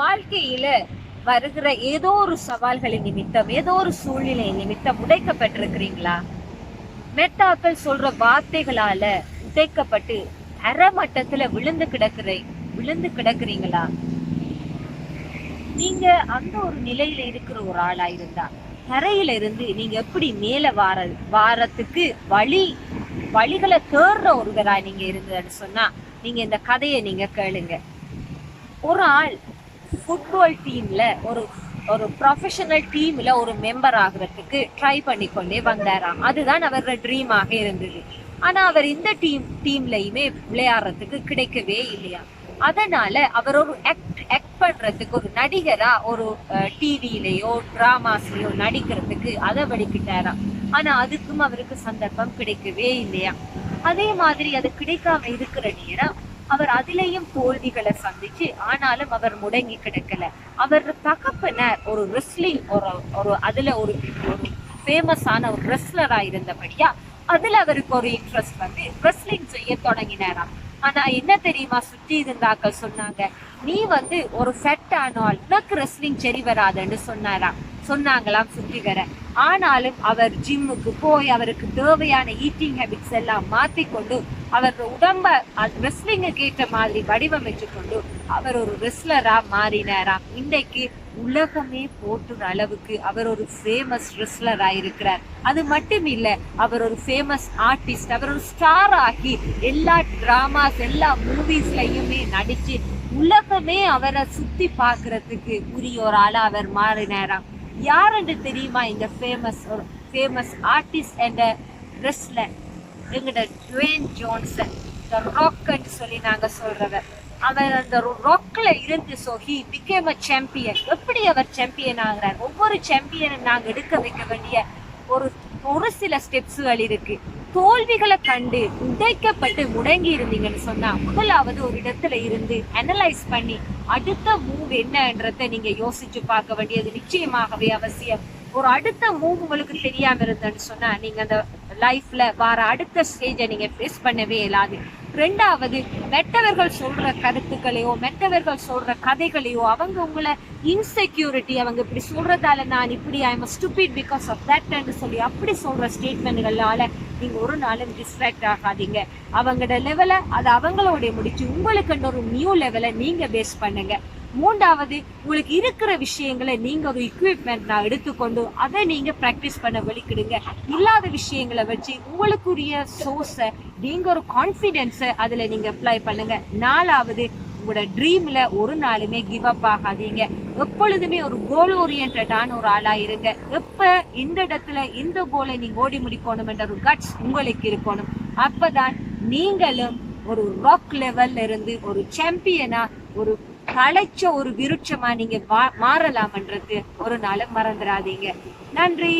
வாழ்க்கையில வருகிற ஏதோ ஒரு சவால்களின் நிமித்தம், ஏதோ ஒரு சூழ்நிலை நிமித்தம் உடைக்கப்பட்டிருக்கிறீங்களா? மெட்டாக்கள் சொல்ற வார்த்தைகளால உடைக்கப்பட்டு அறமட்டத்துல விழுந்து கிடக்குறீங்களா? நீங்க அந்த ஒரு நிலையில இருக்கிற ஒரு ஆளா இருந்தா, தரையில இருந்து நீங்க எப்படி மேல வாரத்துக்கு வழிகளை தேடுற ஒருவரா நீங்க இருந்ததுன்னு சொன்னா, நீங்க இந்த கதையை நீங்க கேளுங்க. ஒரு ஆள் ஃபுட்பால் டீம்ல ஒரு ப்ரொஃபஷனல் டீம்ல ஒரு மெம்பர் ஆகுறதுக்கு ட்ரை பண்ணி வந்தாராம். அதுதான் அவரோட ட்ரீமாக இருந்தது. ஆனா அவர் இந்த டீம்லயுமே விளையாடுறதுக்கு கிடைக்கவே இல்லையா. அதனால அவர் ஒரு ஆக்ட் பண்றதுக்கு, ஒரு நடிகரா ஒரு டிவிலயோ டிராமாஸ்லயோ நடிக்கிறதுக்கு அதை வலிக்கிட்டாராம். ஆனா அதுக்கும் அவருக்கு சந்தர்ப்பம் கிடைக்கவே இல்லையா. அதே மாதிரி அது கிடைக்காம இருக்கிற நேரம் அவர் அதிலேயும் தோல்விகளை சந்திச்சு, ஆனாலும் அவர் முடங்கி கிடக்கல. அவர் தகப்பனர் ஒரு ரெஸ்லிங் அதுல ஒரு ஃபேமஸான ஒரு ரெஸ்லரா இருந்தபடியா அதுல அவருக்கு ஒரு இன்ட்ரெஸ்ட் வந்து ரெஸ்லிங் செய்ய தொடங்கினாராம். ஆனா என்ன தெரியுமா, சுற்றி இருந்தாக்கள் சொன்னாங்க, நீ வந்து ஒரு ஃபெட் ஆனால் உனக்கு ரெஸ்லிங் சரி வராதுன்னு சொன்னாங்களாம் சுற்றி வர. ஆனாலும் அவர் ஜிம்முக்கு போய் அவருக்கு தேவையான ஈட்டிங் ஹேபிட்ஸ் எல்லாம் மாற்றிக்கொண்டு அவர் உடம்ப ரெஸ்லிங்குக்கு ஏற்ற மாதிரி வடிவமைச்சு கொண்டு அவர் ஒரு ரெஸ்லரா மாறினாராம். இன்றைக்கு உலகமே போட்டுற அளவுக்கு அவர் ஒரு ஃபேமஸ் ரெஸ்லரா இருக்கிறார். அது மட்டும் இல்ல, அவர் ஒரு ஃபேமஸ் ஆர்டிஸ்ட். அவர் ஒரு ஸ்டார் ஆகி எல்லா டிராமாஸ், எல்லா மூவிஸ்லயுமே நடிச்சு உலகமே அவரை சுத்தி பாக்குறதுக்கு உரிய ஒரு ஆளா அவர் மாறினாராம். யாருன்னு தெரியுமா இந்த ஃபேமஸ் ஆர்டிஸ்ட் என்ற ரெஸ்லர்? எங்கட டுவேன் ஜான்சன், த ராக்னு சொல்லி நாங்க சொல்றவர். அவர் அந்த ராக்ல இருந்து ஹி பிகேம் அ சாம்பியன். எப்படி அவர் சாம்பியன் ஆகிறார்? ஒவ்வொரு சாம்பியனும் நாங்க எடுக்க வைக்க வேண்டிய ஒரு சில ஸ்டெப்ஸ்கள் இருக்கு. தோல்விகளை கண்டு உடைக்கப்பட்டு முடங்கி இருந்தீங்கன்னு சொன்னா, முதலாவது ஒரு இடத்துல இருந்து அனலைஸ் பண்ணி அடுத்த மூவ் என்னன்றத நீங்க யோசிச்சு பார்க்க வேண்டியது நிச்சயமாகவே அவசியம். ஒரு அடுத்த மூவ் உங்களுக்கு தெரியாம இருந்தேன்னு சொன்னா, நீங்க அந்த லைஃப்ல வர அடுத்த ஸ்டேஜை நீங்க ஃபேஸ் பண்ணவே இயலாது. ரெண்டாவது, மெட்டவர்கள் சொல்ற கருத்துக்களையோ மெட்டவர்கள் சொல்ற கதைகளையோ, அவங்க உங்களை இன்செக்யூரிட்டி, அவங்க இப்படி சொல்றதால நான் இப்படி I am stupid because of தட்ன்னு சொல்லி அப்படி சொல்ற ஸ்டேட்மெண்ட்களால நீங்க ஒரு நாளும் டிஸ்ட்ராக்ட் ஆகாதீங்க. அவங்களோட லெவலை அதை அவங்களோட முடிச்சு உங்களுக்கு ஒரு நியூ லெவலை நீங்க பேஸ் பண்ணுங்க. மூன்றாவது, உங்களுக்கு இருக்கிற விஷயங்களை நீங்க ஒரு எக்யூப்மெண்ட் எடுத்துக்கொண்டு அதை நீங்க பிராக்டிஸ் பண்ண வலிக்கிடுங்க. இல்லாத விஷயங்களை வச்சு உங்களுக்குரிய சோர்ஸை நீங்க ஒரு கான்ஃபிடென்ஸை அதுல நீங்க அப்ளை பண்ணுங்க. நாலாவது, உங்களோட ட்ரீம்ல ஒரு நாளுமே கிவ் அப் ஆகாதீங்க. எப்பொழுதுமே ஒரு கோல் ஓரியன்டான ஒரு ஆளா இருங்க. எப்ப இந்த இடத்துல இந்த கோலை நீங்க ஓடி முடிக்கணும் என்ற ஒரு கட்ஸ் உங்களுக்கு இருக்கணும். அப்பதான் நீங்களும் ஒரு ராக் லெவல்ல இருந்து ஒரு சாம்பியனா, ஒரு களைச்ச ஒரு விருட்சமா நீங்க மாறலாம்ன்றது ஒரு நாளும் மறந்துடாதீங்க. நன்றி.